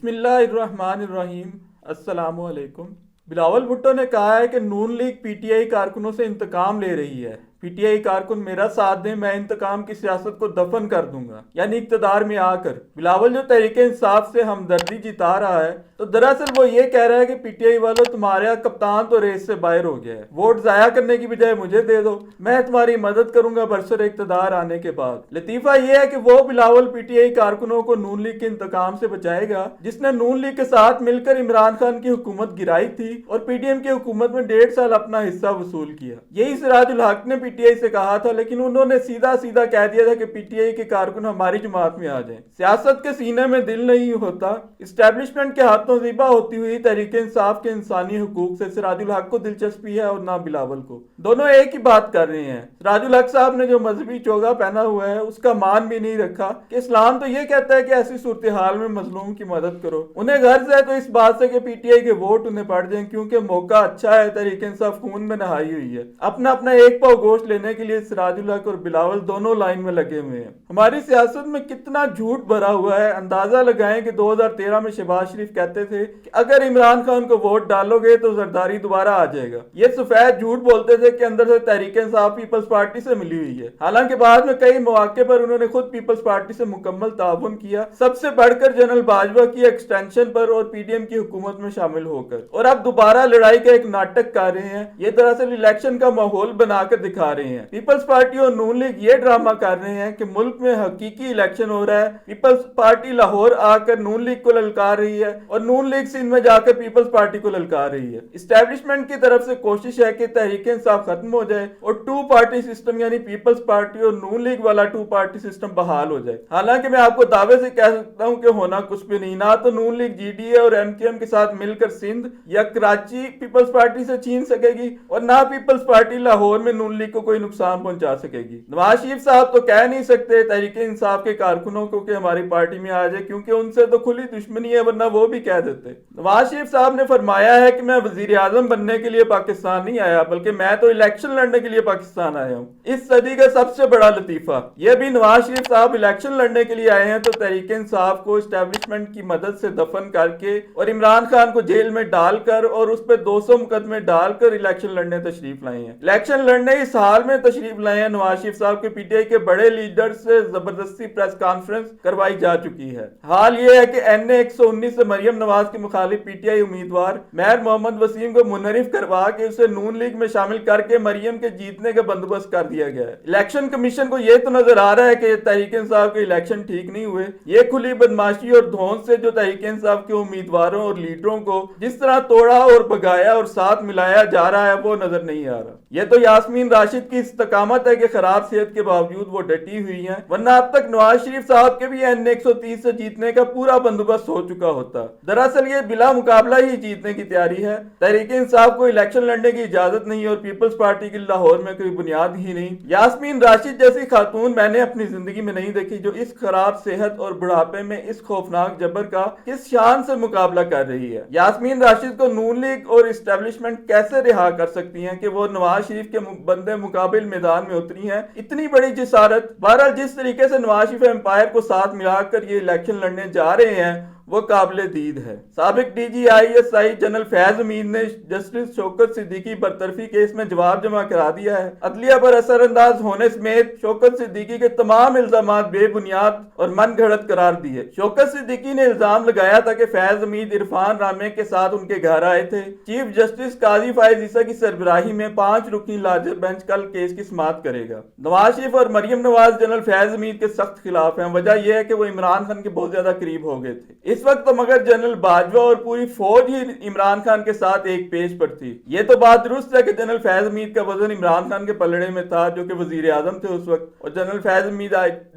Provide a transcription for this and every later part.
بسم اللہ الرحمن الرحیم۔ السلام علیکم۔ بلاول بھٹو نے کہا ہے کہ نون لیگ پی ٹی آئی کارکنوں سے انتقام لے رہی ہے۔ پی ٹی آئی کارکن میرا ساتھ دیں، میں انتقام کی سیاست کو دفن کر دوں گا، یعنی اقتدار میں آ کر۔ بلاول جو تحریک انصاف سے ہمدردی جتا رہا ہے تو دراصل وہ یہ کہہ رہا ہے کہ پی ٹی آئی والوں تمہارا کپتان تو ریس سے باہر ہو گیا ہے، ووٹ ضائع کرنے کی بجائے مجھے دے دو، میں تمہاری مدد کروں گا برسر اقتدار آنے کے بعد۔ لطیفہ یہ ہے کہ وہ بلاول پی ٹی آئی کارکنوں کو نون لیگ کے انتقام سے بچائے گا جس نے نون لیگ کے ساتھ مل کر عمران خان کی حکومت گرائی تھی اور پی ڈی ایم کی حکومت میں 1.5 سال اپنا حصہ وصول کیا۔ یہی سراج الحق نے پی ٹی آئی سے کہا تھا، لیکن انہوں نے سیدھا سیدھا کہہ دیا تھا کہ پی ٹی آئی کے کارکن ہماری جماعت میں آ جائیں۔ سیاست کے سینے میں دل نہیں ہوتا، اسٹیبلشمنٹ کے ہاتھوں ذبح ہوتی ہوئی تحریک انصاف کے انسانی حقوق سے سراج الحق کو دلچسپی ہے اور نہ بلاول کو۔ دونوں ایک ہی بات کر رہے ہیں۔ سراج الحق صاحب نے جو مذہبی چوگا پہنا ہوا ہے اس کا مان بھی نہیں رکھا کہ اسلام تو یہ کہتا ہے کہ ایسی صورتحال میں مظلوم کی مدد کرو۔ انہیں غرض ہے تو اس بات سے کہ پی ٹی آئی کے ووٹ انہیں پڑ جائیں، کیونکہ موقع اچھا ہے، تحریک انصاف خون میں نہائی ہوئی ہے۔ اپنا ایک پاؤ گوشت لینے کے لیے سراج الحق اور بلاول دونوں لائن میں لگے ہوئے ہیں۔ ہماری سیاست میں کتنا جھوٹ بھرا ہوا ہے، اندازہ لگائیں کہ 2013 میں شہباز شریف کہتے تھے کہ اگر عمران خان کو ووٹ ڈالو گے تو زرداری دوبارہ آ جائے گا۔ یہ سفید جھوٹ بولتے تھے کہ اندر سے تحریک انصاف پیپلز پارٹی سے ملی ہوئی ہے، حالانکہ بعد میں کئی مواقع پر انہوں نے خود پیپلز پارٹی سے مکمل تعاون کیا، سب سے بڑھ کر جنرل باجوہ کی ایکسٹینشن پر اور پی ڈی ایم کی حکومت میں شامل ہو کر، اور اب دوبارہ لڑائی کا ایک ناٹک کر رہے ہیں۔ یہ دراصل الیکشن کا ماحول بنا کر دکھا رہے ہیں۔ پیپلز پارٹی اور نون لیگ یہ ڈرامہ کر رہے ہیں کہ ملک میں حقیقی الیکشن ہو رہا ہے، پیپلز پارٹی لاہور آ کر نون لیگ کو للکار رہی ہے اور نون لیگ سندھ میں جا کر پیپلز پارٹی کو للکار رہی ہے۔ اسٹیبلشمنٹ کی طرف سے کوشش ہے کہ تحریک انصاف ختم ہو جائے اور ٹو پارٹی سسٹم یعنی پیپلز پارٹی اور نون لیگ والا ٹو پارٹی سسٹم بحال ہو جائے۔ حالانکہ میں آپ کو دعوے سے کہہ سکتا ہوں کہ ہونا کچھ بھی نہیں، نہ تو نون لیگ جی ڈی اے اور ایم کیو ایم کے ساتھ مل کر سندھ یا کراچی پیپلز پارٹی سے چھین سکے گی اور نہ پیپلز پارٹی لاہور میں نون لیگ کو کوئی نقصان پہنچا سکے گی۔ نواز شریف صاحب تو کہہ نہیں سکتے تحریک انصاف کے کارکنوں کو کہ ہماری پارٹی میں آ جائے، کیونکہ ان سے تو کھلی دشمنی ہے، ورنہ وہ بھی کہہ دیتے۔ نواز شریف صاحب نے فرمایا ہے کہ میں وزیر اعظم بننے کے لیے پاکستان نہیں آیا، بلکہ میں تو الیکشن لڑنے کے لیے پاکستان آیا ہوں۔ اس صدی کا سب سے بڑا لطیفہ یہ بھی، نواز شریف صاحب الیکشن لڑنے کے لیے آئے ہیں تو تحریک انصاف کو اسٹیبلشمنٹ کی مدد سے دفن کر کے اور عمران خان کو جیل میں ڈال کر اور اس پہ 200 مقدمے ڈال کر الیکشن لڑنے تشریف لائے ہیں۔ الیکشن لڑنے اس حال میں تشریف لائے ہیں نواز شریف صاحب کے پی ٹی آئی کے بڑے لیڈر سے زبردستی پریس کانفرنس کروائی جا چکی ہے۔ حال یہ ہے کہ این اے 119 سے مریم نواز کے مخالف پی ٹی آئی امیدوار مہر محمد وسیم کو منحرف کروا کے اسے نون لیگ میں شامل کر کے مریم کے جیتنے کا بندوبست کر دیا گیا ہے۔ الیکشن کمیشن کو یہ تو نظر آ رہا ہے کہ تحریک انصاف کے الیکشن ٹھیک نہیں ہوئے۔ یہ کھلی بدماشی اور دھوند سے جو تحریک انصاف کے امیدواروں اور لیڈروں کو جس طرح توڑا اور بگایا اور ساتھ ملایا جا رہا ہے وہ نظر نہیں آ رہا۔ یہ تو یاسمین راشد کی استقامت ہے کہ خراب صحت کے باوجود وہ ڈٹی ہوئی ہیں، ورنہ اب تک نواز شریف صاحب کے بھی این 130 سے جیتنے کا پورا بندوبست ہو چکا ہوتا۔ دراصل یہ بلا مقابلہ ہی جیتنے کی تیاری ہے۔ تحریک انصاف کو الیکشن لڑنے کی اجازت نہیں اور پیپلز پارٹی کی لاہور میں کوئی بنیاد ہی نہیں۔ یاسمین راشد جیسی خاتون میں نے اپنی زندگی میں نہیں دیکھی جو اس خراب صحت اور بڑھاپے میں اس خوفناک جبر کا کس شان سے مقابلہ کر رہی ہے۔ یاسمین راشد کو نون لیگ اور اسٹیبلشمنٹ کیسے رہا کر سکتی ہیں کہ وہ نواز شریف کے بندے مقابل میدان میں اتری ہیں؟ اتنی بڑی جسارت۔ بہرحال جس طریقے سے نواز شریف امپائر کو ساتھ ملا کر یہ الیکشن لڑنے جا رہے ہیں وہ قابل دید ہے۔ سابق D G I S I general Faiz Amin نے جسٹس شوکت صدیقی برطرفی کیس میں جواب جمع کرا دیا ہے۔ عدلیہ پر اثر انداز ہونے سمیت شوکت صدیقی کے تمام الزامات بے بنیاد اور من گھڑت قرار دیے۔ شوکت صدیقی نے الزام لگایا تھا کہ فیض امین عرفان رامے کے ساتھ ان کے گھر آئے تھے۔ چیف جسٹس قاضی فائز عیسیٰ کی سربراہی میں 5 رکنی لارجر بینچ کل کیس کی سماعت کرے گا۔ نواز شریف اور مریم نواز جنرل فیض امین کے سخت خلاف ہیں۔ وجہ یہ ہے کہ وہ عمران خان کے بہت زیادہ قریب ہو گئے تھے۔ اس وقت تو مگر جنرل باجوہ اور پوری فوج ہی عمران خان کے ساتھ ایک پیج پر تھی۔ یہ تو بات درست ہے کہ جنرل فیض حمید کا وزن عمران خان کے پلڑے میں تھا جو کہ وزیر اعظم تھے اس وقت، اور general Faiz Hameed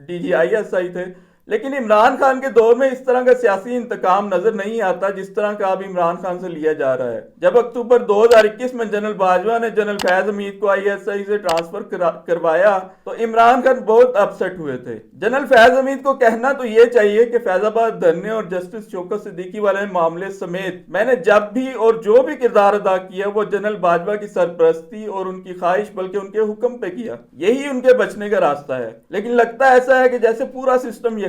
D G I S I تھے، لیکن عمران خان کے دور میں اس طرح کا سیاسی انتقام نظر نہیں آتا جس طرح کا اب عمران خان سے لیا جا رہا ہے۔ جب اکتوبر 2021 میں جنرل باجوہ نے جنرل فیض حمید کو آئی ایس آئی سے ٹرانسفر کروایا تو عمران خان بہت اپسٹ ہوئے تھے۔ جنرل فیض حمید کو کہنا تو یہ چاہیے کہ فیض آباد دھرنے اور جسٹس شوکت صدیقی والے معاملے سمیت میں نے جب بھی اور جو بھی کردار ادا کیا وہ جنرل باجوہ کی سرپرستی اور ان کی خواہش بلکہ ان کے حکم پہ کیا، یہی ان کے بچنے کا راستہ ہے۔ لیکن لگتا ایسا ہے کہ جیسے پورا سسٹم